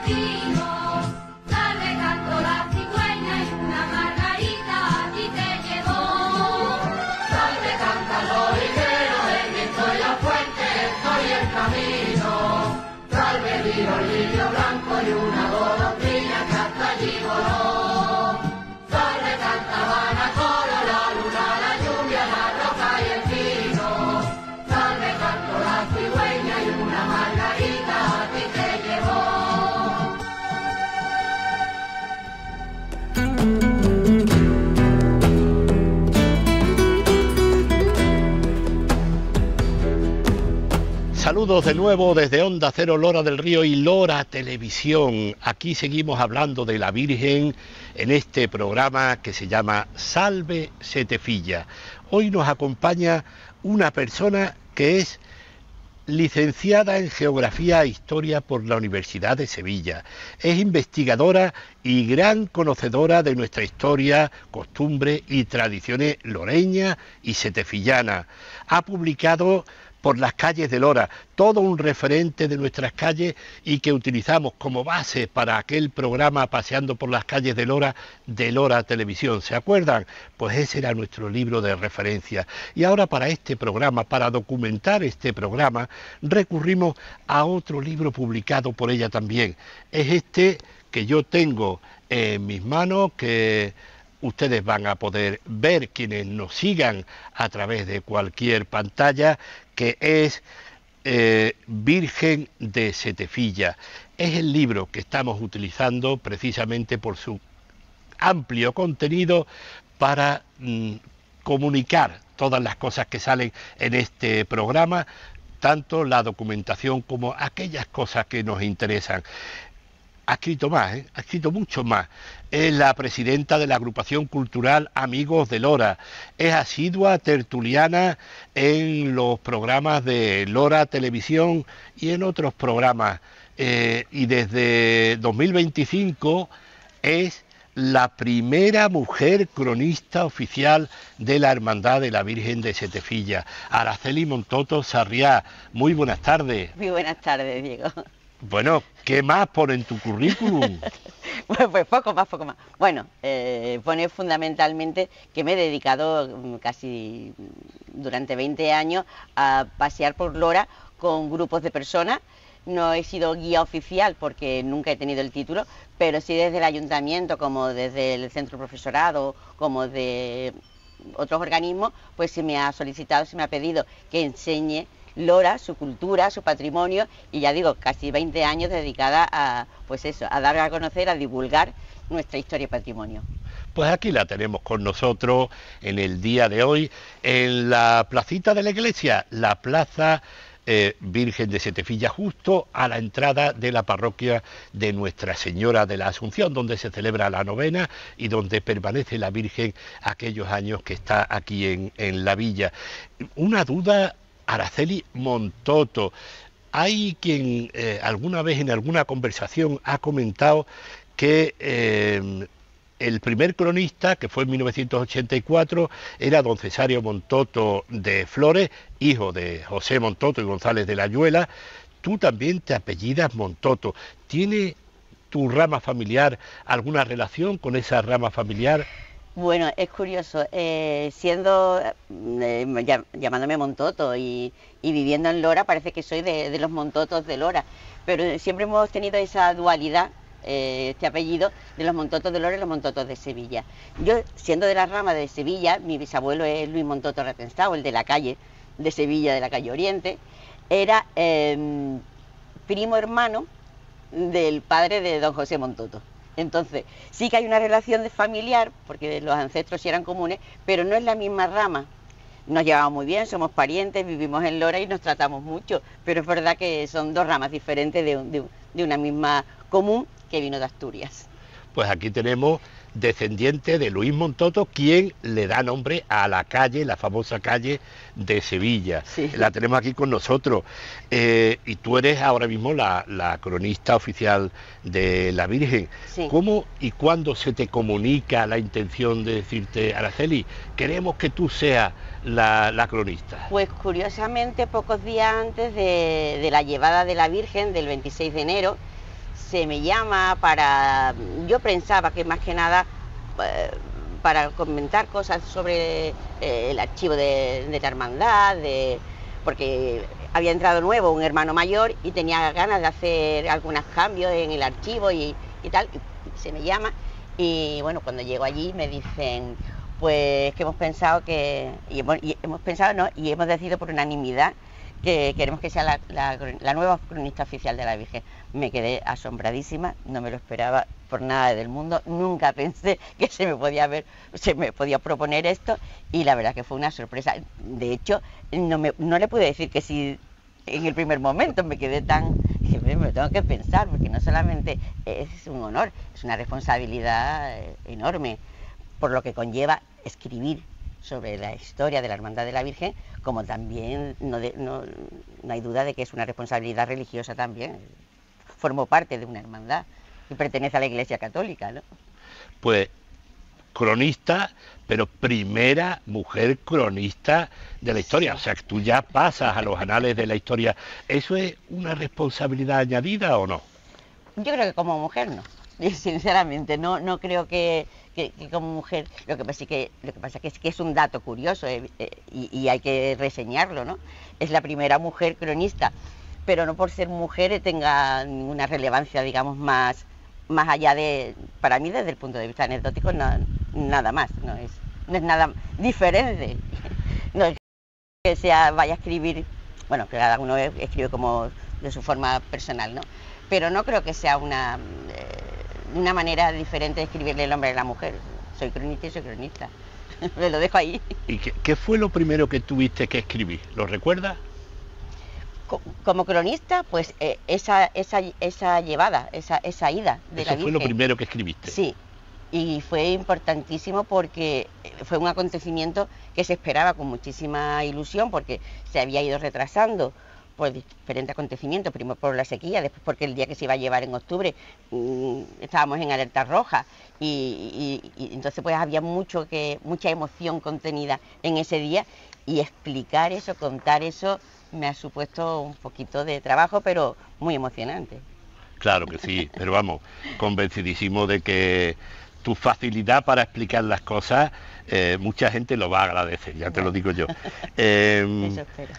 vino, salve cantó la cigüeña y una margarita a ti te llevó. Salve cantan los higueros, el viento y la fuente, estoy en camino. Salve vino el lirio blanco y una golondrina que hasta allí voló. Salve cantaban a coro la luna, la lluvia, la roca y el vino. Salve cantó la cigüeña y una margarita a ti te llevó. Saludos de nuevo desde Onda Cero, Lora del Río y Lora Televisión. Aquí seguimos hablando de la Virgen en este programa que se llama Salve Setefilla. Hoy nos acompaña una persona que es licenciada en Geografía e Historia por la Universidad de Sevilla. Es investigadora y gran conocedora de nuestra historia, costumbres y tradiciones loreñas y setefillanas. Ha publicado Por las calles de Lora, todo un referente de nuestras calles y que utilizamos como base para aquel programa Paseando por las calles de Lora Televisión. ¿Se acuerdan? Pues ese era nuestro libro de referencia. Y ahora para este programa, para documentar este programa, recurrimos a otro libro publicado por ella también. Es este que yo tengo en mis manos, que ustedes van a poder ver quienes nos sigan a través de cualquier pantalla, que es Virgen de Setefilla. Es el libro que estamos utilizando precisamente por su amplio contenido para comunicar todas las cosas que salen en este programa, tanto la documentación como aquellas cosas que nos interesan. Ha escrito más, ha escrito mucho más. Es la presidenta de la agrupación cultural Amigos de Lora. Es asidua tertuliana en los programas de Lora Televisión y en otros programas. Y desde 2025 es la primera mujer cronista oficial de la Hermandad de la Virgen de Setefilla. Araceli Montoto Sarriá, muy buenas tardes. Muy buenas tardes, Diego. Bueno, ¿qué más pone en tu currículum? Pues poco más. Bueno, pone fundamentalmente que me he dedicado casi durante 20 años a pasear por Lora con grupos de personas. No he sido guía oficial porque nunca he tenido el título, pero sí desde el ayuntamiento, como desde el centro profesorado, como de otros organismos, pues se me ha solicitado, se me ha pedido que enseñe Lora, su cultura, su patrimonio, y ya digo, casi 20 años dedicada a, pues eso, a dar a conocer, a divulgar nuestra historia y patrimonio. Pues aquí la tenemos con nosotros en el día de hoy, en la placita de la iglesia, la plaza Virgen de Setefilla, justo a la entrada de la parroquia de Nuestra Señora de la Asunción, donde se celebra la novena y donde permanece la Virgen aquellos años que está aquí en la villa. Una duda, Araceli Montoto, hay quien alguna vez en alguna conversación ha comentado que el primer cronista, que fue en 1984, era don Cesario Montoto de Flores, hijo de José Montoto y González de la Ayuela. Tú también te apellidas Montoto. ¿Tiene tu rama familiar alguna relación con esa rama familiar? Bueno, es curioso, llamándome Montoto y viviendo en Lora, parece que soy de los Montotos de Lora, pero siempre hemos tenido esa dualidad, este apellido, de los Montotos de Lora y los Montotos de Sevilla. Yo, siendo de la rama de Sevilla, mi bisabuelo es Luis Montoto Retenstao, el de la calle de Sevilla, de la calle Oriente, era primo hermano del padre de don José Montoto. Entonces, sí que hay una relación de familiar, porque los ancestros sí eran comunes, pero no es la misma rama. Nos llevamos muy bien, somos parientes, vivimos en Lora y nos tratamos mucho, pero es verdad que son dos ramas diferentes de una misma común que vino de Asturias. Pues aquí tenemos descendiente de Luis Montoto, quien le da nombre a la calle, la famosa calle de Sevilla. Sí. La tenemos aquí con nosotros. Y tú eres ahora mismo la cronista oficial de la Virgen. Sí. ¿Cómo y cuándo se te comunica la intención de decirte, Araceli, queremos que tú seas la cronista? Pues curiosamente, pocos días antes de la llevada de la Virgen, del 26 de enero, se me llama para... Yo pensaba que más que nada para comentar cosas sobre el archivo de la hermandad, porque había entrado nuevo un hermano mayor y tenía ganas de hacer algunos cambios en el archivo y tal, y se me llama. Y bueno, cuando llego allí me dicen, pues que hemos pensado y hemos decidido por unanimidad que queremos que sea la nueva cronista oficial de la Virgen. Me quedé asombradísima, no me lo esperaba por nada del mundo, nunca pensé que se me podía proponer esto, y la verdad que fue una sorpresa. De hecho, no le pude decir que sí en el primer momento, me quedé dije, me lo tengo que pensar, porque no solamente es un honor, es una responsabilidad enorme, por lo que conlleva escribir sobre la historia de la Hermandad de la Virgen, como también no hay duda de que es una responsabilidad religiosa también. Formo parte de una hermandad y pertenece a la Iglesia Católica, ¿no? Pues cronista, pero primera mujer cronista de la historia, o sea, que tú ya pasas a los anales de la historia. ¿Eso es una responsabilidad añadida o no? Yo creo que como mujer no, sinceramente, no creo que como mujer. Lo que pasa es que es un dato curioso, y hay que reseñarlo, ¿no? Es la primera mujer cronista, pero no por ser mujer tenga ninguna relevancia, digamos, más allá de, para mí desde el punto de vista anecdótico, nada más, no es nada diferente. No es que vaya a escribir, bueno, que cada uno escribe como de su forma personal, ¿no? Pero no creo que sea una manera diferente de escribirle el hombre a la mujer. Soy cronista y soy cronista. Me lo dejo ahí. ¿Y qué fue lo primero que tuviste que escribir? ¿Lo recuerdas? Como cronista, pues esa llevada, esa ida de la Virgen. Eso fue lo primero que escribiste. Sí, y fue importantísimo porque fue un acontecimiento que se esperaba con muchísima ilusión, porque se había ido retrasando por diferentes acontecimientos, primero por la sequía, después porque el día que se iba a llevar en octubre estábamos en alerta roja, y entonces pues había mucha emoción contenida en ese día, y explicar eso, contar eso, me ha supuesto un poquito de trabajo, pero muy emocionante. Claro que sí, pero vamos, convencidísimo de que tu facilidad para explicar las cosas, mucha gente lo va a agradecer, ya te lo digo yo. Eso espero.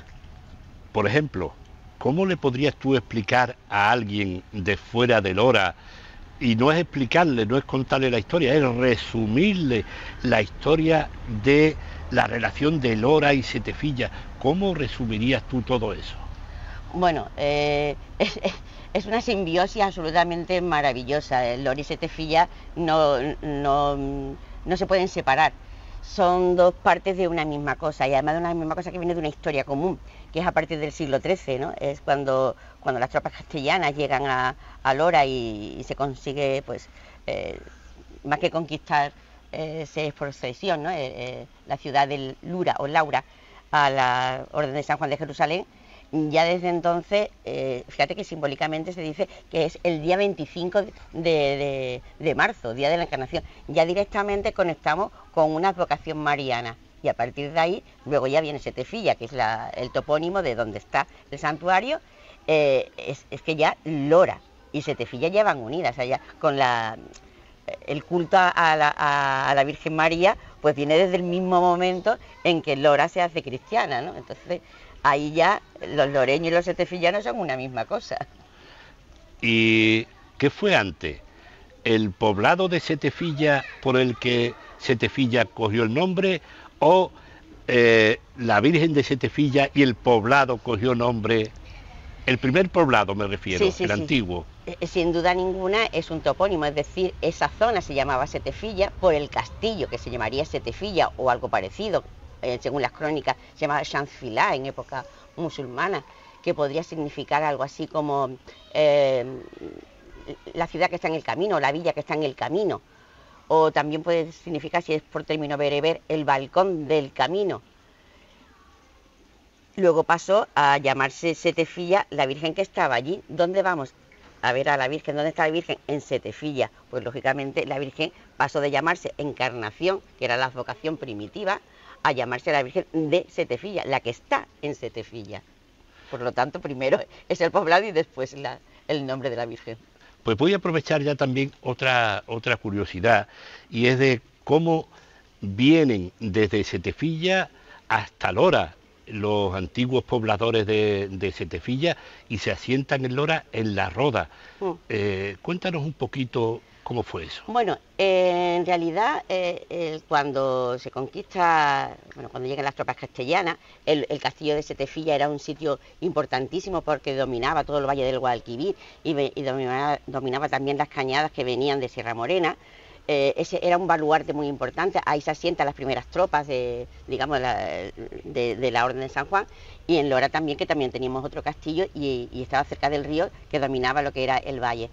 Por ejemplo, ¿cómo le podrías tú explicar a alguien de fuera de Lora? Y no es explicarle, no es contarle la historia, es resumirle la historia de la relación de Lora y Setefilla. ¿Cómo resumirías tú todo eso? Bueno, es una simbiosis absolutamente maravillosa. Lora y Setefilla no se pueden separar. Son dos partes de una misma cosa, y además de una misma cosa que viene de una historia común, que es a partir del siglo XIII, ¿no? Es cuando las tropas castellanas llegan a Lora y se consigue, pues, más que conquistar, se procesión, ¿no? La ciudad de Lura o Laura a la Orden de San Juan de Jerusalén. Ya desde entonces, fíjate que simbólicamente se dice que es el día 25 de marzo, día de la Encarnación. Ya directamente conectamos con una advocación mariana, y a partir de ahí, luego ya viene Setefilla, que es el topónimo de donde está el santuario. Es que ya Lora y Setefilla ya van unidas, o sea, ya con el culto a la Virgen María, pues viene desde el mismo momento en que Lora se hace cristiana, ¿no? Entonces ahí ya los loreños y los setefillanos son una misma cosa. ¿Y qué fue antes? ¿El poblado de Setefilla por el que Setefilla cogió el nombre, o la Virgen de Setefilla y el poblado cogió nombre? El primer poblado me refiero, sí, el antiguo. Sin duda ninguna es un topónimo, es decir, esa zona se llamaba Setefilla por el castillo, que se llamaría Setefilla o algo parecido. Según las crónicas, se llamaba Shanzfilá en época musulmana, que podría significar algo así como la ciudad que está en el camino, la villa que está en el camino, o también puede significar, si es por término bereber, el balcón del camino. Luego pasó a llamarse Setefilla, la Virgen que estaba allí. ¿Dónde vamos a ver a la Virgen? ¿Dónde está la Virgen? En Setefilla. Pues lógicamente la Virgen pasó de llamarse Encarnación, que era la advocación primitiva, a llamarse la Virgen de Setefilla, la que está en Setefilla. Por lo tanto, primero es el poblado y después el nombre de la Virgen. Pues voy a aprovechar ya también otra curiosidad, y es de cómo vienen desde Setefilla hasta Lora los antiguos pobladores de Setefilla y se asientan en Lora, en La Roda. Cuéntanos un poquito cómo fue eso. Bueno, en realidad cuando se conquista, bueno, cuando llegan las tropas castellanas, el castillo de Setefilla era un sitio importantísimo porque dominaba todo el valle del Guadalquivir y dominaba también las cañadas que venían de Sierra Morena. Ese era un baluarte muy importante, ahí se asientan las primeras tropas de la Orden de San Juan, y en Lora también, que también teníamos otro castillo y estaba cerca del río que dominaba lo que era el valle.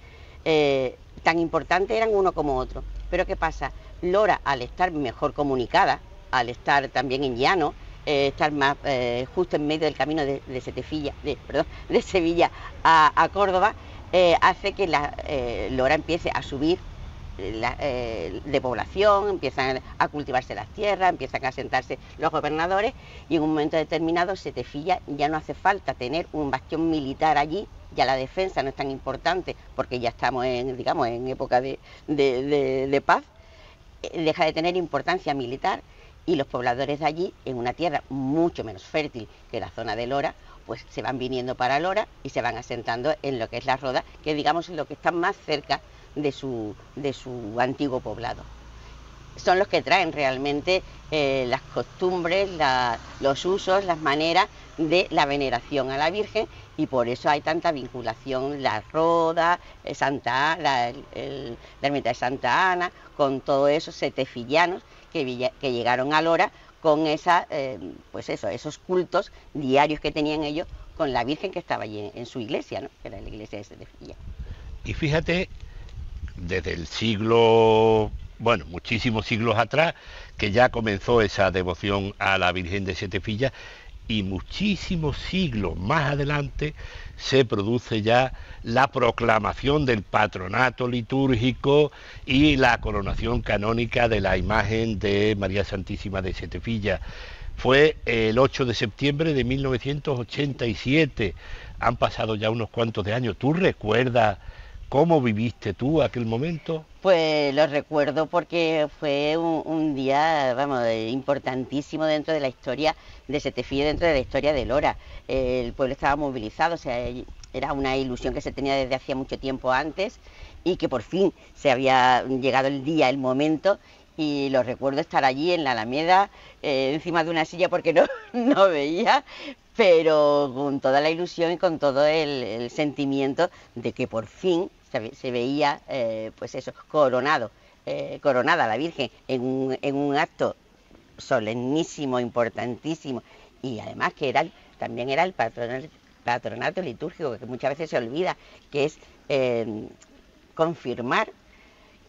Tan importantes eran uno como otro, pero ¿qué pasa? Lora, al estar mejor comunicada, al estar también en llano, estar más justo en medio del camino de Sevilla a Córdoba, hace que Lora empiece a subir de población, empiezan a cultivarse las tierras, empiezan a asentarse los gobernadores, y en un momento determinado Setefilla ya no hace falta tener un bastión militar allí, ya la defensa no es tan importante porque ya estamos en época de paz, deja de tener importancia militar, y los pobladores de allí, en una tierra mucho menos fértil que la zona de Lora, pues se van viniendo para Lora y se van asentando en lo que es La Roda, que digamos es lo que está más cerca de su antiguo poblado. Son los que traen realmente las costumbres, los usos, las maneras de la veneración a la Virgen, y por eso hay tanta vinculación La Roda, la ermita de Santa Ana, con todos esos setefillanos que llegaron a Lora con esos cultos diarios que tenían ellos con la Virgen que estaba allí en su iglesia, ¿no? Que era la iglesia de Setefilla. Y fíjate, desde el siglo, bueno, muchísimos siglos atrás, que ya comenzó esa devoción a la Virgen de Setefilla, y muchísimos siglos más adelante se produce ya la proclamación del patronato litúrgico y la coronación canónica de la imagen de María Santísima de Setefilla. Fue el 8 de septiembre de 1987, han pasado ya unos cuantos de años. ¿Tú recuerdas cómo viviste tú aquel momento? Pues lo recuerdo porque fue un día, vamos, importantísimo dentro de la historia de Setefilla, dentro de la historia de Lora. El pueblo estaba movilizado, o sea, era una ilusión que se tenía desde hacía mucho tiempo antes, y que por fin se había llegado el día, el momento, y lo recuerdo estar allí en la Alameda, encima de una silla porque no veía, pero con toda la ilusión y con todo el sentimiento de que por fin se veía, coronada la Virgen en un acto solemnísimo, importantísimo, y además que también era el patronato litúrgico, que muchas veces se olvida, que es confirmar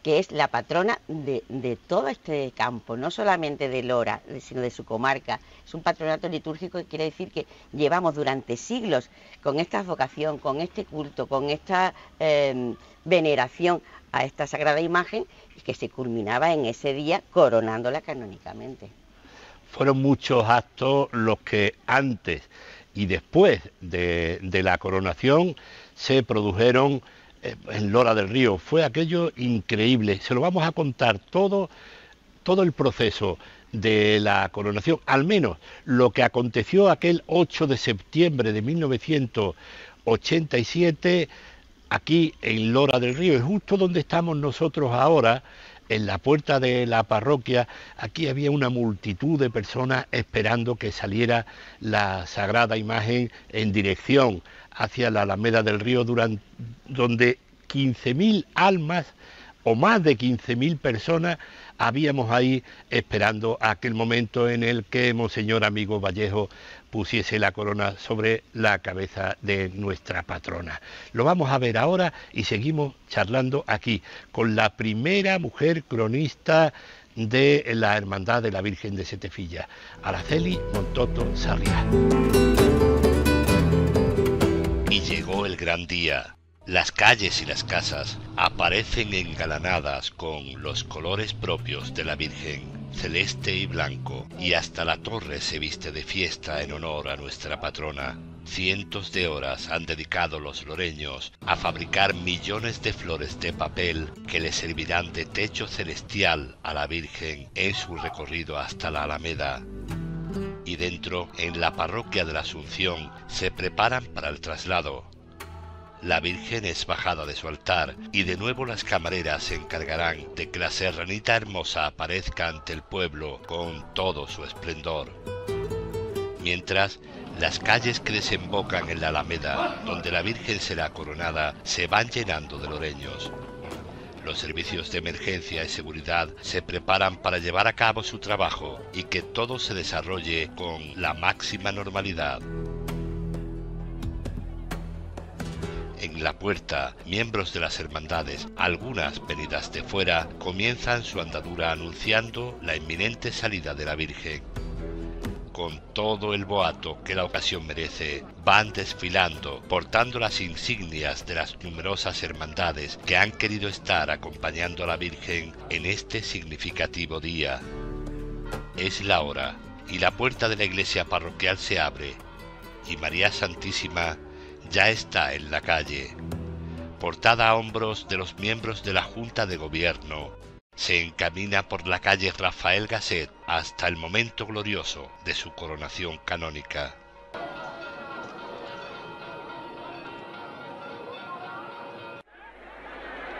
que es la patrona de todo este campo, no solamente de Lora, sino de su comarca. Es un patronato litúrgico que quiere decir que llevamos durante siglos con esta vocación, con este culto, con esta veneración a esta sagrada imagen, y que se culminaba en ese día coronándola canónicamente. Fueron muchos actos los que antes y después de la coronación se produjeron en Lora del Río. Fue aquello increíble. Se lo vamos a contar todo el proceso de la coronación, al menos lo que aconteció aquel 8 de septiembre de 1987 aquí en Lora del Río, es justo donde estamos nosotros ahora, en la puerta de la parroquia. Aquí había una multitud de personas esperando que saliera la sagrada imagen en dirección hacia la Alameda del Río, donde 15.000 almas o más de 15.000 personas habíamos ahí esperando aquel momento en el que Monseñor Amigo Vallejo pusiese la corona sobre la cabeza de nuestra patrona. Lo vamos a ver ahora y seguimos charlando aquí con la primera mujer cronista de la Hermandad de la Virgen de Setefilla, Araceli Montoto Sarriá. Y llegó el gran día. Las calles y las casas aparecen engalanadas con los colores propios de la Virgen, celeste y blanco, y hasta la torre se viste de fiesta en honor a nuestra patrona. Cientos de horas han dedicado los loreños a fabricar millones de flores de papel que le servirán de techo celestial a la Virgen en su recorrido hasta la Alameda. Y dentro, en la parroquia de la Asunción, se preparan para el traslado. La Virgen es bajada de su altar y de nuevo las camareras se encargarán de que la Serranita Hermosa aparezca ante el pueblo con todo su esplendor. Mientras, las calles que desembocan en la Alameda, donde la Virgen será coronada, se van llenando de loreños. Los servicios de emergencia y seguridad se preparan para llevar a cabo su trabajo y que todo se desarrolle con la máxima normalidad. En la puerta, miembros de las hermandades, algunas venidas de fuera, comienzan su andadura anunciando la inminente salida de la Virgen. Con todo el boato que la ocasión merece, van desfilando, portando las insignias de las numerosas hermandades que han querido estar acompañando a la Virgen en este significativo día. Es la hora, y la puerta de la iglesia parroquial se abre, y María Santísima ya está en la calle. Portada a hombros de los miembros de la Junta de Gobierno, se encamina por la calle Rafael Gasset hasta el momento glorioso de su coronación canónica.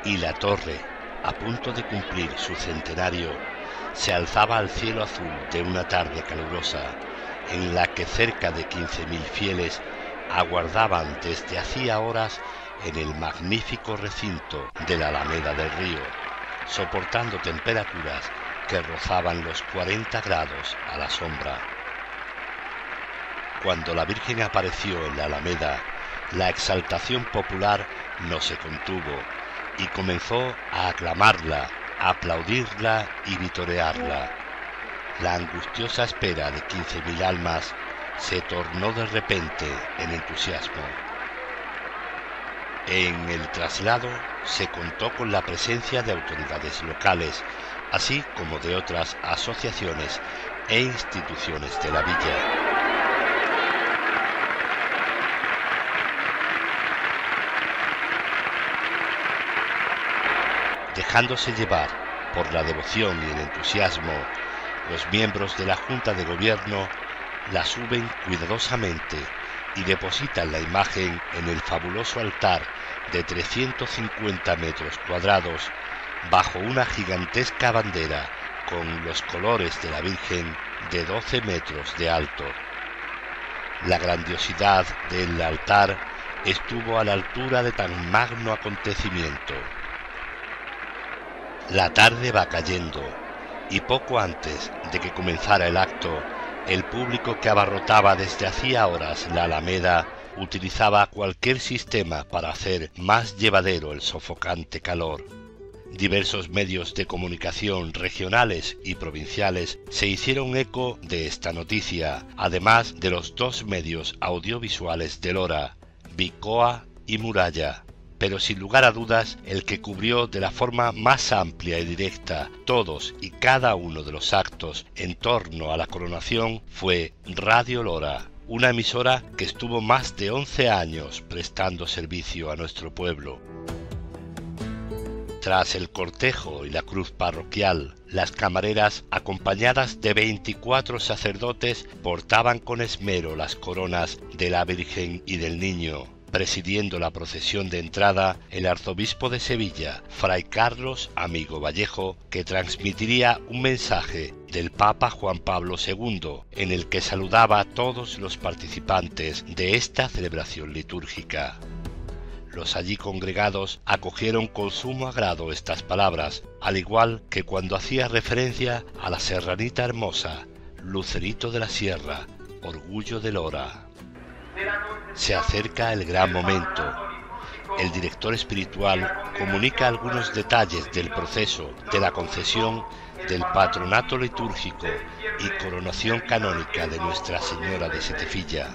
Y la torre, a punto de cumplir su centenario, se alzaba al cielo azul de una tarde calurosa, en la que cerca de 15.000 fieles aguardaban desde hacía horas en el magnífico recinto de la Alameda del Río, soportando temperaturas que rozaban los 40 grados a la sombra. Cuando la Virgen apareció en la Alameda, la exaltación popular no se contuvo y comenzó a aclamarla, a aplaudirla y vitorearla. La angustiosa espera de 15.000 almas se tornó de repente en entusiasmo. En el traslado se contó con la presencia de autoridades locales, así como de otras asociaciones e instituciones de la villa. Dejándose llevar por la devoción y el entusiasmo, los miembros de la Junta de Gobierno la suben cuidadosamente y depositan la imagen en el fabuloso altar de 350 metros cuadrados bajo una gigantesca bandera con los colores de la Virgen de 12 metros de alto. La grandiosidad del altar estuvo a la altura de tan magno acontecimiento. La tarde va cayendo y poco antes de que comenzara el acto, el público que abarrotaba desde hacía horas la Alameda utilizaba cualquier sistema para hacer más llevadero el sofocante calor. Diversos medios de comunicación regionales y provinciales se hicieron eco de esta noticia, además de los dos medios audiovisuales de Lora, Bicoa y Muralla. Pero sin lugar a dudas, el que cubrió de la forma más amplia y directa todos y cada uno de los actos en torno a la coronación fue Radio Lora, una emisora que estuvo más de 11 años prestando servicio a nuestro pueblo. Tras el cortejo y la cruz parroquial, las camareras, acompañadas de 24 sacerdotes, portaban con esmero las coronas de la Virgen y del Niño. Presidiendo la procesión de entrada, el arzobispo de Sevilla, Fray Carlos Amigo Vallejo, que transmitiría un mensaje del Papa Juan Pablo II, en el que saludaba a todos los participantes de esta celebración litúrgica. Los allí congregados acogieron con sumo agrado estas palabras, al igual que cuando hacía referencia a la Serranita Hermosa, Lucerito de la Sierra, Orgullo de Lora. Se acerca el gran momento. El director espiritual comunica algunos detalles del proceso de la concesión del patronato litúrgico y coronación canónica de Nuestra Señora de Setefilla.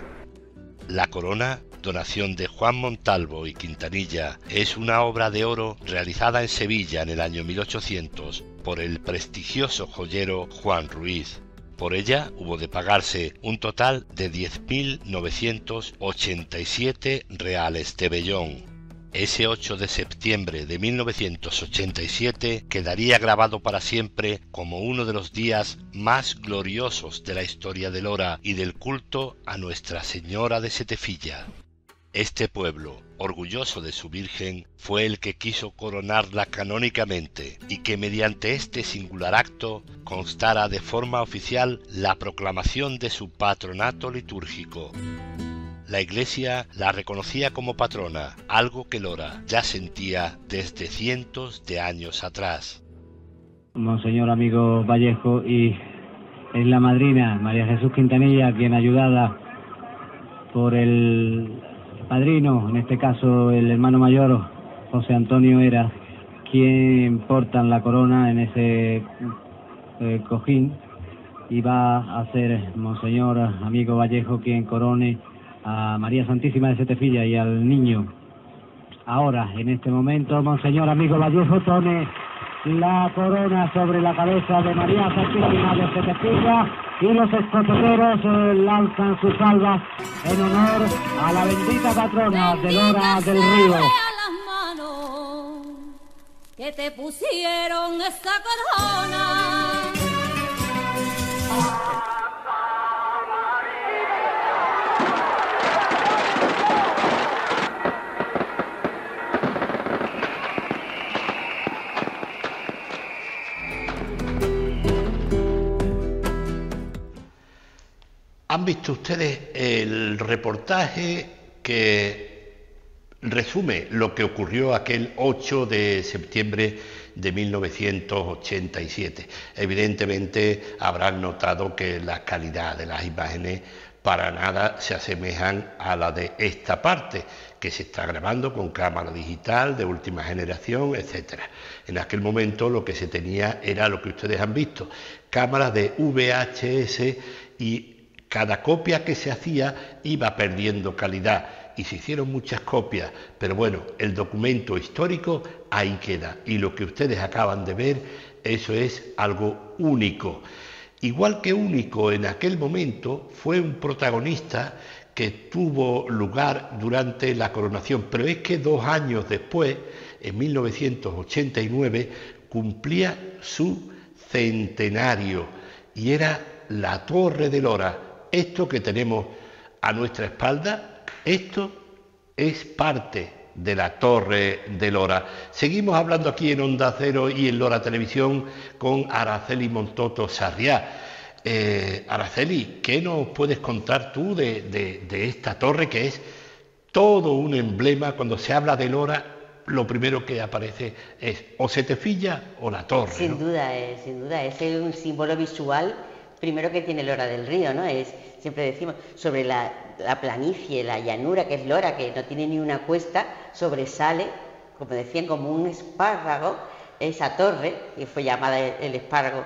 La corona, donación de Juan Montalvo y Quintanilla, es una obra de oro realizada en Sevilla en el año 1800 por el prestigioso joyero Juan Ruiz. Por ella hubo de pagarse un total de 10.987 reales de vellón. Ese 8 de septiembre de 1987 quedaría grabado para siempre como uno de los días más gloriosos de la historia de Lora y del culto a Nuestra Señora de Setefilla. Este pueblo, orgulloso de su Virgen, fue el que quiso coronarla canónicamente y que mediante este singular acto constara de forma oficial la proclamación de su patronato litúrgico. La Iglesia la reconocía como patrona, algo que Lora ya sentía desde cientos de años atrás. Monseñor Amigo Vallejo, y es la madrina María Jesús Quintanilla, quien, ayudada por el padrino, en este caso el hermano mayor José Antonio Era, quien portan la corona en ese cojín, y va a ser Monseñor Amigo Vallejo quien corone a María Santísima de Setefilla y al niño. Ahora, en este momento, Monseñor Amigo Vallejo pone la corona sobre la cabeza de María Santísima de Setefilla y los escopeteros lanzan su salva en honor a la bendita patrona de Lora del Río. Que te pusieron esa corona. ¿Han visto ustedes el reportaje que resume lo que ocurrió aquel 8 de septiembre de 1987? Evidentemente habrán notado que la calidad de las imágenes para nada se asemejan a la de esta parte, que se está grabando con cámara digital de última generación, etcétera. En aquel momento lo que se tenía era lo que ustedes han visto, cámaras de VHS, y cada copia que se hacía iba perdiendo calidad y se hicieron muchas copias, pero bueno, el documento histórico ahí queda, y lo que ustedes acaban de ver, eso es algo único. Igual que único en aquel momento fue un protagonista que tuvo lugar durante la coronación, pero es que 2 años después, en 1989, cumplía su centenario y era la Torre de Lora. Esto que tenemos a nuestra espalda, esto es parte de la Torre de Lora. Seguimos hablando aquí en Onda Cero y en Lora Televisión con Araceli Montoto Sarriá. Araceli, ¿qué nos puedes contar tú de esta torre, que es todo un emblema? Cuando se habla de Lora, lo primero que aparece es o Setefilla o la torre, sin ¿no? duda, es un símbolo visual primero que tiene Lora del Río, ¿no? Siempre decimos, sobre la planicie, la llanura que es Lora, que no tiene ni una cuesta, sobresale, como decían, como un espárrago, esa torre, que fue llamada el espárrago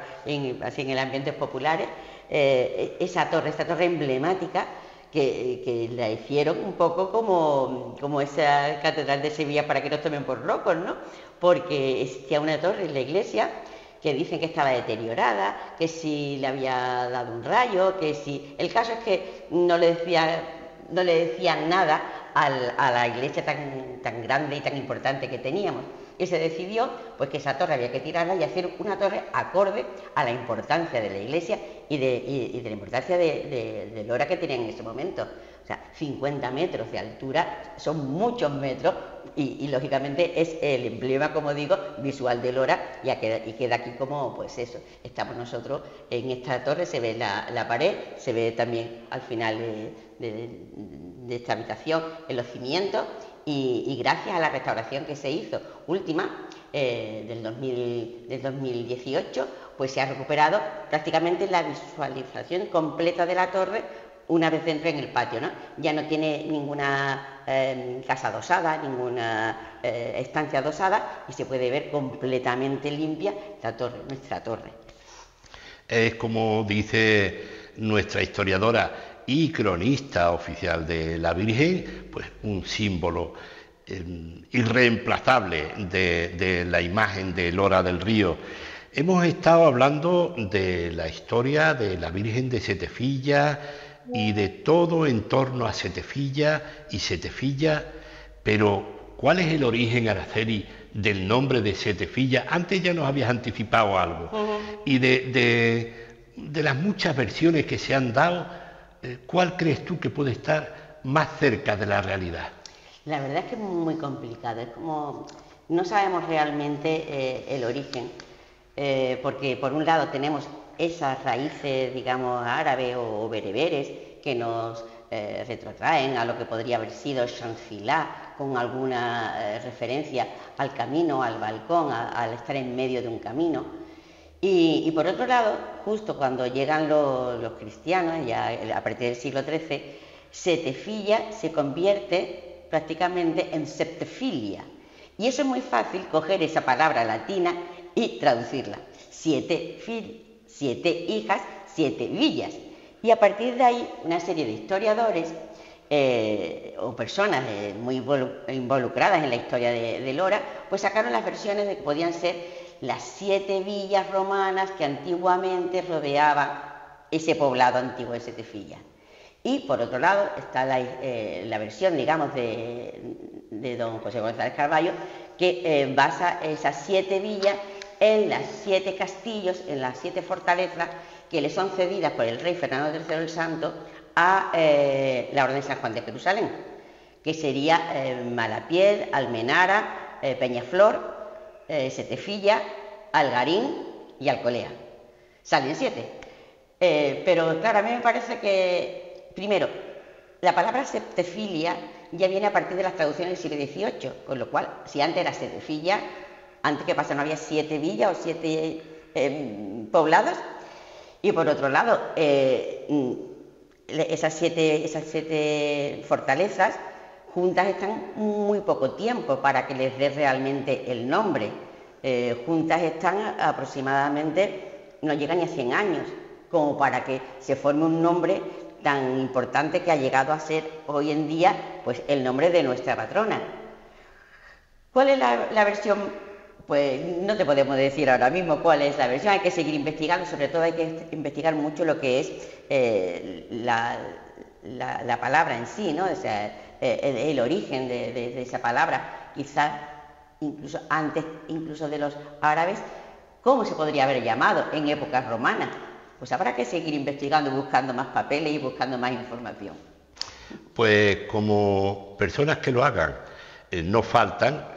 así en el ambientes populares, esta torre emblemática, que la hicieron un poco como esa catedral de Sevilla, para que nos tomen por locos, ¿no? Porque existía una torre en la iglesia que dicen que estaba deteriorada, que si le había dado un rayo, que si... El caso es que no le decían nada a la iglesia tan grande y tan importante que teníamos. Y se decidió pues que esa torre había que tirarla y hacer una torre acorde a la importancia de la iglesia y de la importancia de Lora que tenía en ese momento. O sea, 50 metros de altura, son muchos metros, y lógicamente es el emblema, como digo, visual de Lora, y queda aquí como, pues eso, estamos nosotros en esta torre, se ve la pared, se ve también al final de esta habitación en los cimientos, y gracias a la restauración que se hizo última, del 2018, pues se ha recuperado prácticamente la visualización completa de la torre una vez dentro en el patio, ¿no? Ya no tiene ninguna casa adosada, ninguna estancia adosada, y se puede ver completamente limpia la torre, nuestra torre. Es como dice nuestra historiadora y cronista oficial de la Virgen, pues un símbolo irreemplazable de la imagen de Lora del Río. Hemos estado hablando de la historia de la Virgen de Setefilla y de todo en torno a Setefilla y Setefilla, pero ¿cuál es el origen, Araceli, del nombre de Setefilla? Antes ya nos habías anticipado algo. Y de las muchas versiones que se han dado, ¿cuál crees tú que puede estar más cerca de la realidad? La verdad es que es muy complicado, es como no sabemos realmente el origen, porque por un lado tenemos esas raíces, digamos, árabes o bereberes que nos retrotraen a lo que podría haber sido Shamsila, con alguna referencia al camino, al balcón, al estar en medio de un camino. Y por otro lado, justo cuando llegan los cristianos, ya a partir del siglo XIII, Setefilla se convierte prácticamente en septefilia. Y eso es muy fácil, coger esa palabra latina y traducirla. 7 hijas, 7 villas. Y a partir de ahí, una serie de historiadores o personas muy involucradas en la historia de Lora, pues sacaron las versiones de que podían ser las 7 villas romanas que antiguamente rodeaban ese poblado antiguo de Setefilla. Y por otro lado está la versión, digamos, de don José González Carballo, que basa esas 7 villas en las 7 castillos, en las 7 fortalezas que le son cedidas por el rey Fernando III el Santo a la Orden de San Juan de Jerusalén, que sería Malapied, Almenara, Peñaflor, Setefilla, Algarín y Alcolea. Salen 7. Pero claro, a mí me parece que, primero, la palabra septefilia ya viene a partir de las traducciones del siglo XVIII, con lo cual, si antes era Setefilla, antes que pasa no había 7 villas o 7 poblados. Y por otro lado, esas siete fortalezas juntas están muy poco tiempo para que les dé realmente el nombre. Juntas están aproximadamente, no llegan ni a 100 años, como para que se forme un nombre tan importante que ha llegado a ser hoy en día pues el nombre de nuestra patrona. ¿Cuál es la versión? Pues no te podemos decir ahora mismo cuál es la versión, hay que seguir investigando, sobre todo hay que investigar mucho lo que es la palabra en sí, ¿no? O sea, el origen de esa palabra, quizás incluso antes de los árabes, ¿cómo se podría haber llamado en épocas romanas? Pues habrá que seguir investigando, buscando más papeles y buscando más información. Pues como personas que lo hagan no faltan,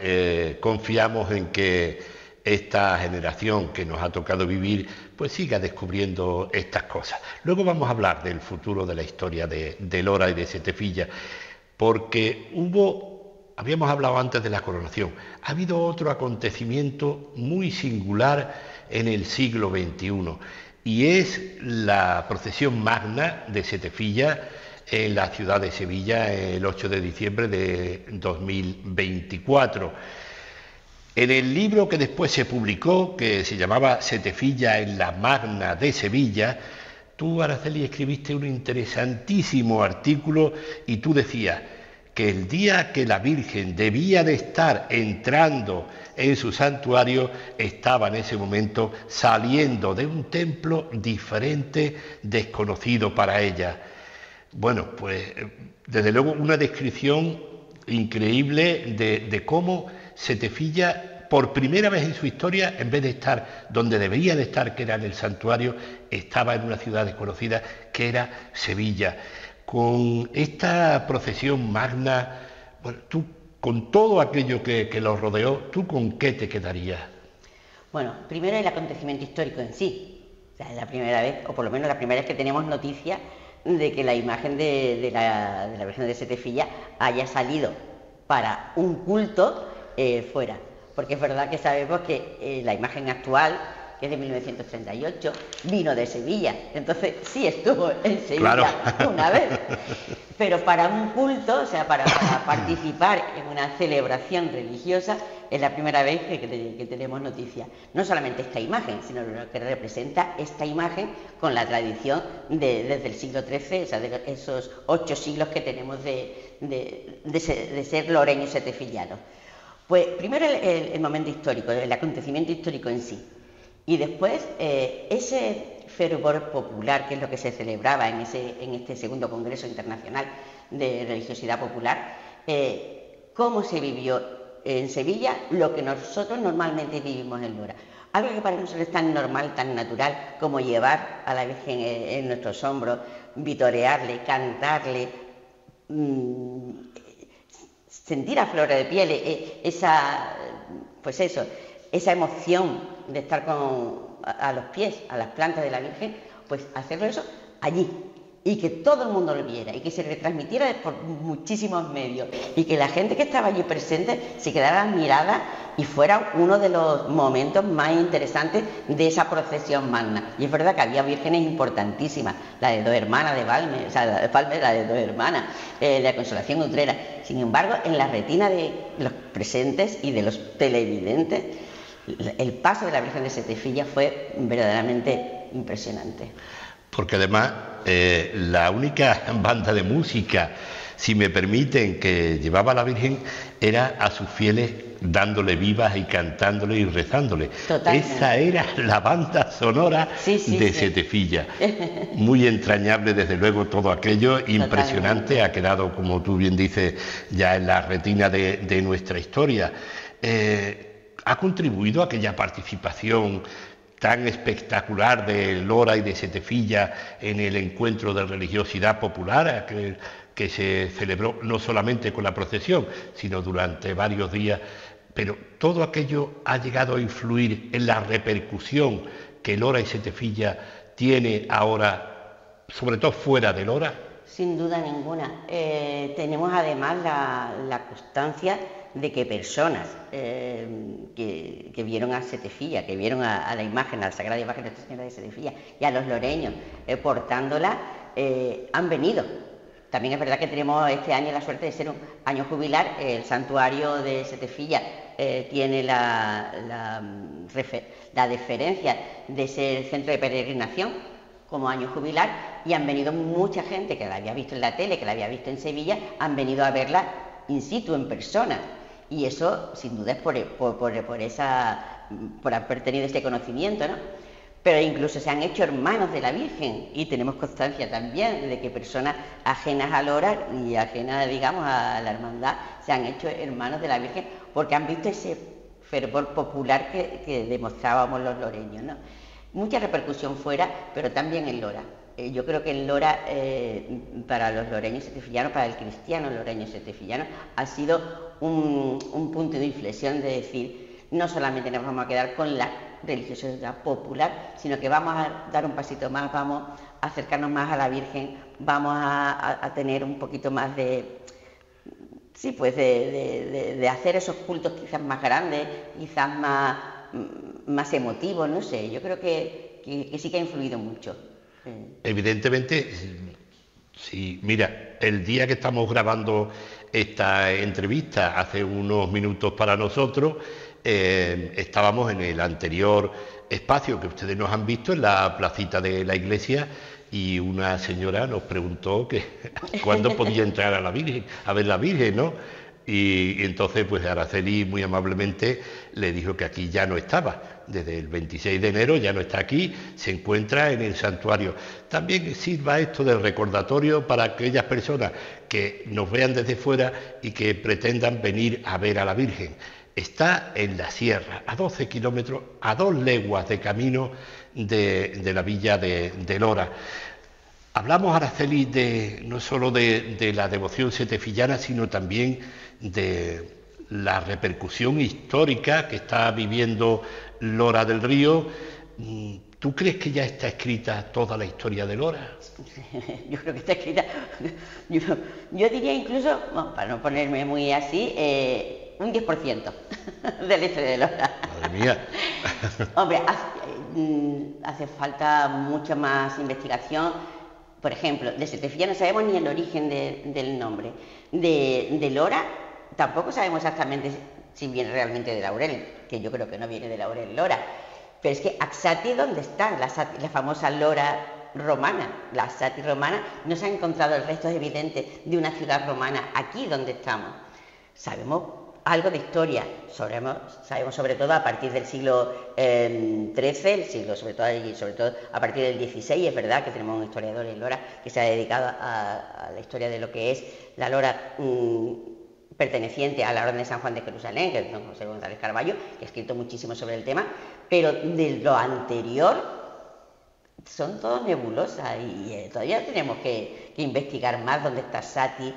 confiamos en que esta generación que nos ha tocado vivir pues siga descubriendo estas cosas. Luego vamos a hablar del futuro de la historia de Lora y de Setefilla, porque habíamos hablado antes de la coronación, ha habido otro acontecimiento muy singular en el siglo XXI, y es la procesión magna de Setefilla en la ciudad de Sevilla el 8 de diciembre de 2024. En el libro que después se publicó, que se llamaba Setefilla en la Magna de Sevilla, tú, Araceli, escribiste un interesantísimo artículo y tú decías que el día que la Virgen debía de estar entrando en su santuario, estaba en ese momento saliendo de un templo diferente, desconocido para ella. Bueno, pues desde luego una descripción increíble de cómo Setefilla, por primera vez en su historia, en vez de estar donde debería de estar, que era en el santuario, estaba en una ciudad desconocida, que era Sevilla. Con esta procesión magna, bueno, tú, con todo aquello que lo rodeó, ¿tú con qué te quedarías? Bueno, primero el acontecimiento histórico en sí. O sea, es la primera vez, o por lo menos la primera vez que tenemos noticia de que la imagen de la Virgen de Setefilla haya salido para un culto fuera. Porque es verdad que sabemos que la imagen actual, que es de 1938, vino de Sevilla. Entonces sí estuvo en Sevilla, claro, una vez. Pero para un culto, o sea, para participar en una celebración religiosa, es la primera vez que tenemos noticia. No solamente esta imagen, sino lo que representa esta imagen con la tradición desde el siglo XIII, o sea, de esos 8 siglos que tenemos de ser loreños setefillanos. Pues primero el momento histórico, el acontecimiento histórico en sí. Y después, ese fervor popular, que es lo que se celebraba en este segundo Congreso Internacional de Religiosidad Popular, cómo se vivió en Sevilla lo que nosotros normalmente vivimos en Lora. Algo que para nosotros es tan normal, tan natural, como llevar a la Virgen en nuestros hombros, vitorearle, cantarle, sentir a flor de piel esa emoción de estar a los pies, a las plantas de la Virgen, pues hacerlo eso allí. Y que todo el mundo lo viera y que se retransmitiera por muchísimos medios y que la gente que estaba allí presente se quedara admirada y fuera uno de los momentos más interesantes de esa procesión magna. Y es verdad que había vírgenes importantísimas, la de Dos Hermanas de Valme, o sea, la de Palme, la de Dos Hermanas, la Consolación Utrera. Sin embargo, en la retina de los presentes y de los televidentes, el paso de la Virgen de Setefilla fue verdaderamente impresionante. Porque además la única banda de música, si me permiten, que llevaba a la Virgen era a sus fieles dándole vivas y cantándole y rezándole. Totalmente. Esa era la banda sonora de Setefilla. Muy entrañable, desde luego, todo aquello, impresionante. Totalmente. Ha quedado, como tú bien dices, ya en la retina de nuestra historia. ¿Ha contribuido a aquella participación tan espectacular de Lora y de Setefilla en el encuentro de religiosidad popular que se celebró no solamente con la procesión, sino durante varios días? Pero todo aquello ha llegado a influir en la repercusión que Lora y Setefilla tiene ahora, sobre todo fuera de Lora. Sin duda ninguna. Tenemos además la constancia de que personas que vieron a Setefilla, que vieron a la imagen, a la Sagrada Imagen de Nuestra Señora de Setefilla y a los loreños portándola, han venido. También es verdad que tenemos este año la suerte de ser un año jubilar. El santuario de Setefilla tiene la deferencia de ser centro de peregrinación como año jubilar, y han venido mucha gente que la había visto en la tele, que la había visto en Sevilla, han venido a verla in situ, en persona. Y eso, sin duda, es por haber tenido este conocimiento, ¿no? Pero incluso se han hecho hermanos de la Virgen, y tenemos constancia también de que personas ajenas a Lora y ajenas, digamos, a la hermandad, se han hecho hermanos de la Virgen porque han visto ese fervor popular que demostrábamos los loreños, ¿no? Mucha repercusión fuera, pero también en Lora. Yo creo que en Lora, para los loreños setefillanos, para el cristiano loreño setefillano, ha sido un punto de inflexión de decir, no solamente nos vamos a quedar con la religiosidad popular, sino que vamos a dar un pasito más, vamos a acercarnos más a la Virgen, vamos a tener un poquito más de hacer esos cultos quizás más grandes, quizás más emotivos, no sé. Yo creo que sí que ha influido mucho. Evidentemente, sí. Mira, el día que estamos grabando esta entrevista, hace unos minutos para nosotros, estábamos en el anterior espacio que ustedes nos han visto, en la placita de la iglesia, y una señora nos preguntó que cuándo podía entrar a ver la Virgen, ¿no? Y entonces, pues Araceli muy amablemente le dijo que aquí ya no estaba. Desde el 26 de enero ya no está aquí, se encuentra en el santuario. También sirva esto de recordatorio para aquellas personas que nos vean desde fuera y que pretendan venir a ver a la Virgen. Está en la sierra, a 12 kilómetros, a 2 leguas de camino de la villa de Lora. Hablamos, Araceli, no solo de la devoción setefillana, sino también de la repercusión histórica que está viviendo Lora del Río. ¿Tú crees que ya está escrita toda la historia de Lora? Yo creo que está escrita. Yo diría incluso, bueno, para no ponerme muy así, un 10% de la historia de Lora. Madre mía. Hombre, hace falta mucha más investigación. Por ejemplo, de Setefilla no sabemos ni el origen del nombre. De Lora tampoco sabemos exactamente si viene realmente de Laurel, que yo creo que no viene de Laurel Lora. Pero es que Axati, ¿dónde está? La famosa Lora romana, la Axati romana, no se han encontrado restos evidentes de una ciudad romana aquí donde estamos. Sabemos algo de historia. Sabemos sobre todo a partir del siglo XIII, el siglo sobre todo a partir del XVI, es verdad que tenemos un historiador en Lora que se ha dedicado a la historia de lo que es la Lora perteneciente a la Orden de San Juan de Jerusalén, que es don José González Carballo, que ha escrito muchísimo sobre el tema, pero de lo anterior son todas nebulosas y todavía tenemos que investigar más dónde está Sati,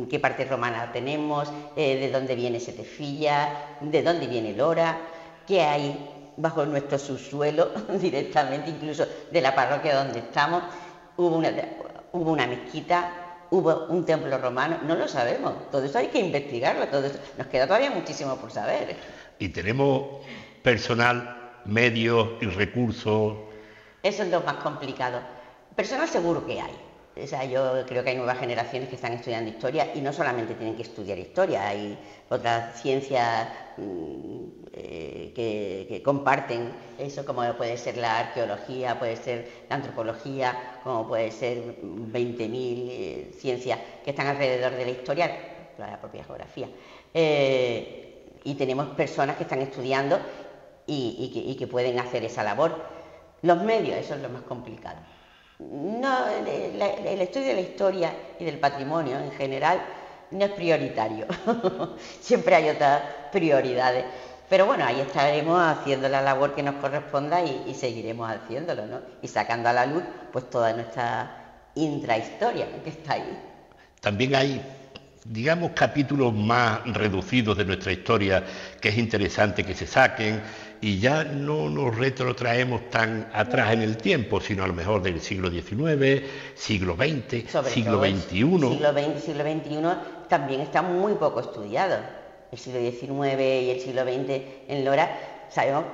qué parte romana tenemos, de dónde viene Setefilla, de dónde viene Lora, qué hay bajo nuestro subsuelo directamente, incluso de la parroquia donde estamos. Hubo una mezquita, hubo un templo romano, no lo sabemos, todo eso hay que investigarlo, todo eso. Nos queda todavía muchísimo por saber. Y tenemos personal, medios y recursos. Eso es lo más complicado. Personal seguro que hay. O sea, yo creo que hay nuevas generaciones que están estudiando historia y no solamente tienen que estudiar historia, hay otras ciencias que comparten eso, como puede ser la arqueología, puede ser la antropología, como puede ser 20.000 ciencias que están alrededor de la historia, la propia geografía. Y tenemos personas que están estudiando y que pueden hacer esa labor. Los medios, eso es lo más complicado. No, el estudio de la historia y del patrimonio en general no es prioritario. Siempre hay otras prioridades. Pero bueno, ahí estaremos haciendo la labor que nos corresponda y seguiremos haciéndolo, ¿no? Y sacando a la luz pues toda nuestra intrahistoria que está ahí. También hay, digamos, capítulos más reducidos de nuestra historia que es interesante que se saquen y ya no nos retrotraemos tan atrás en el tiempo, sino a lo mejor del siglo XIX, siglo XX, siglo XXI. Siglo XX, siglo XXI también está muy poco estudiado. El siglo XIX y el siglo XX en Lora sabemos,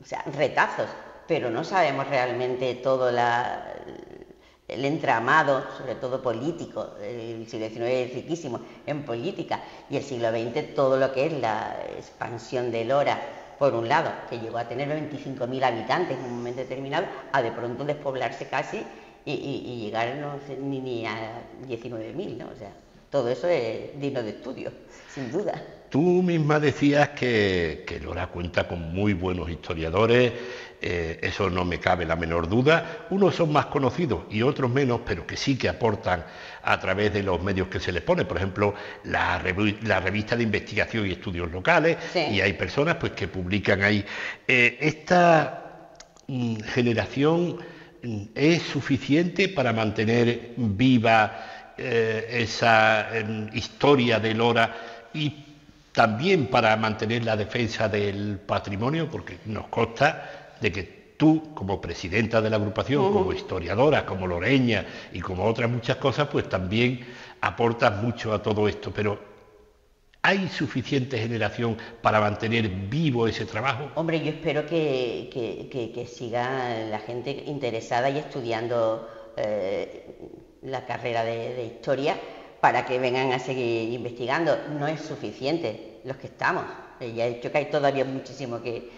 o sea, retazos, pero no sabemos realmente todo el entramado, sobre todo político. El siglo XIX es riquísimo en política y el siglo XX todo lo que es la expansión de Lora, por un lado, que llegó a tener 25.000 habitantes en un momento determinado, a de pronto despoblarse casi y llegar no sé, ni a 19.000, ¿no? O sea, todo eso es digno de estudio, sin duda. Tú misma decías que Lora cuenta con muy buenos historiadores, eso no me cabe la menor duda. Unos son más conocidos y otros menos, pero que sí que aportan a través de los medios que se les pone. Por ejemplo, la revista de investigación y estudios locales, sí. Y hay personas pues que publican ahí. Esta generación es suficiente para mantener viva esa historia de Lora y también para mantener la defensa del patrimonio, porque nos consta de que tú, como presidenta de la agrupación, como historiadora, como loreña y como otras muchas cosas, pues también aportas mucho a todo esto. Pero ¿hay suficiente generación para mantener vivo ese trabajo? Hombre, yo espero que siga la gente interesada y estudiando la carrera de historia, para que vengan a seguir investigando. No es suficiente los que estamos. Ya he dicho que hay todavía muchísimo que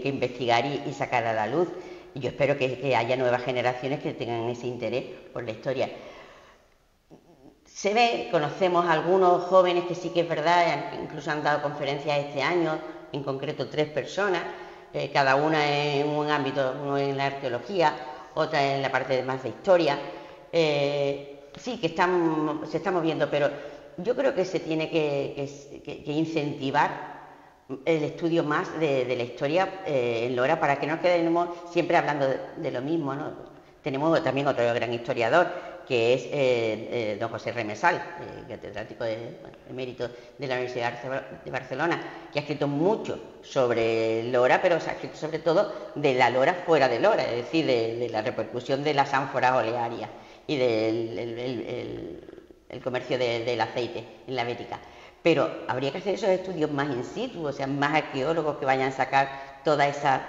investigar y sacar a la luz. Y yo espero que haya nuevas generaciones que tengan ese interés por la historia. Se ve, conocemos a algunos jóvenes que sí que es verdad, incluso han dado conferencias este año, en concreto 3 personas, cada una en un ámbito, uno en la arqueología, otra en la parte más de historia. Sí, que se está moviendo, pero yo creo que se tiene que incentivar el estudio más de la historia en Lora, para que no quedemos siempre hablando de lo mismo, ¿no? Tenemos también otro gran historiador, que es don José Remesal, catedrático emérito de la Universidad de Barcelona, que ha escrito mucho sobre Lora, pero se ha escrito sobre todo de la Lora fuera de Lora, es decir, de la repercusión de las ánforas olearias y del comercio del aceite en la Bética. Pero habría que hacer esos estudios más in situ, o sea, más arqueólogos que vayan a sacar toda esa,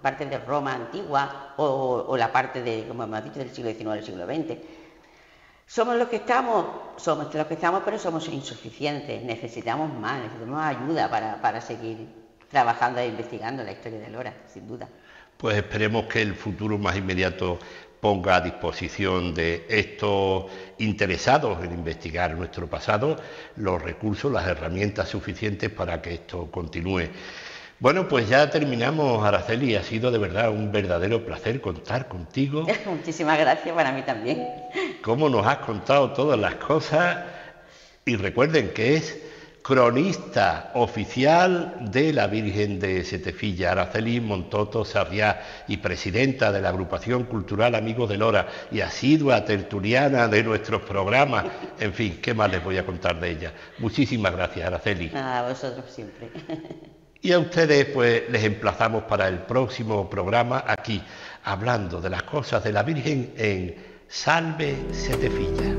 parte de Roma antigua o la parte de, como hemos dicho, del siglo XIX al siglo XX. Somos los que estamos, pero somos insuficientes, necesitamos más, necesitamos ayuda para seguir trabajando e investigando la historia de Lora, sin duda. Pues esperemos que el futuro más inmediato ponga a disposición de estos interesados en investigar nuestro pasado los recursos, las herramientas suficientes para que esto continúe. Bueno, pues ya terminamos, Araceli. Ha sido de verdad un verdadero placer contar contigo. Muchísimas gracias, para mí también. Cómo nos has contado todas las cosas. Y recuerden que es cronista oficial de la Virgen de Setefilla, Araceli Montoto Sarriá, y presidenta de la agrupación cultural Amigos de Lora, y asidua tertuliana de nuestros programas. En fin, ¿qué más les voy a contar de ella? Muchísimas gracias, Araceli. A vosotros siempre. Y a ustedes pues les emplazamos para el próximo programa aquí, hablando de las cosas de la Virgen en Salve Setefilla.